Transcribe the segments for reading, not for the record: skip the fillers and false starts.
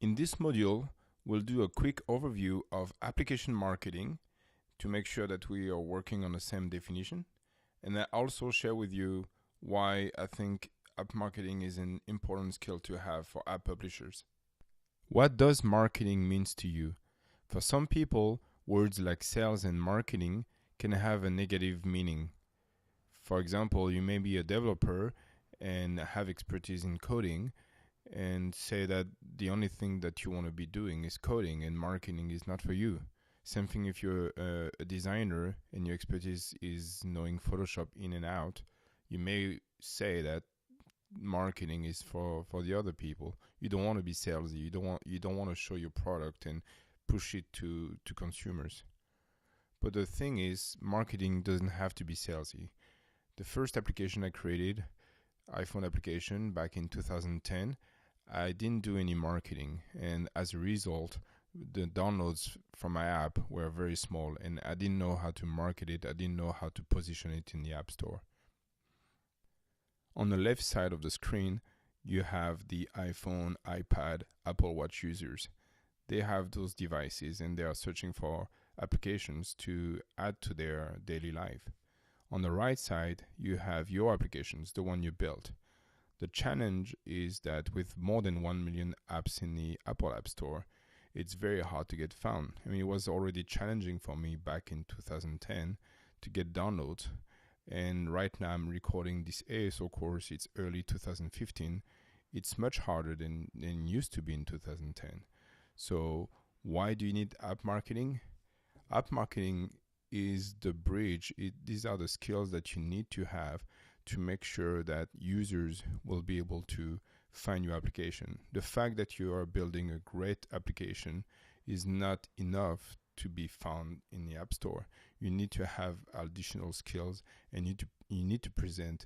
In this module, we'll do a quick overview of application marketing to make sure that we are working on the same definition. And I also share with you why I think app marketing is an important skill to have for app publishers. What does marketing means to you? For some people, words like sales and marketing can have a negative meaning. For example, you may be a developer and have expertise in coding and say that the only thing that you want to be doing is coding and marketing is not for you. Same thing if you're a designer and your expertise is knowing Photoshop in and out, you may say that marketing is for the other people. You don't want to be salesy. You don't want to show your product and push it to consumers. But the thing is, marketing doesn't have to be salesy. The first application I created, iPhone application back in 2010, I didn't do any marketing, and as a result, the downloads from my app were very small, and I didn't know how to market it. I didn't know how to position it in the App Store. On the left side of the screen, you have the iPhone, iPad, Apple Watch users. They have those devices, and they are searching for applications to add to their daily life. On the right side, you have your applications, the one you built. The challenge is that with more than 1 million apps in the Apple App Store, it's very hard to get found. I mean, it was already challenging for me back in 2010 to get downloads. And right now I'm recording this ASO course. It's early 2015. It's much harder than used to be in 2010. So why do you need app marketing? App marketing is the bridge. These are the skills that you need to have to make sure that users will be able to find your application. The fact that you are building a great application is not enough to be found in the App Store. You need to have additional skills, and you need to present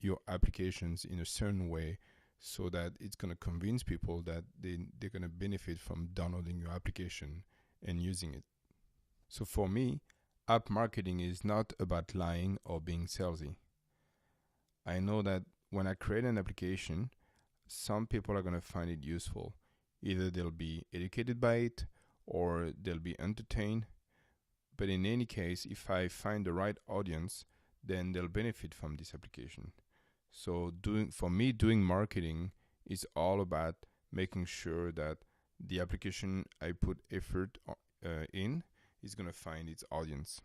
your applications in a certain way so that it's going to convince people that they're going to benefit from downloading your application and using it. So for me, app marketing is not about lying or being salesy. I know that when I create an application, some people are going to find it useful. Either they'll be educated by it or they'll be entertained. But in any case, if I find the right audience, then they'll benefit from this application. So doing marketing is all about making sure that the application I put effort in is going to find its audience.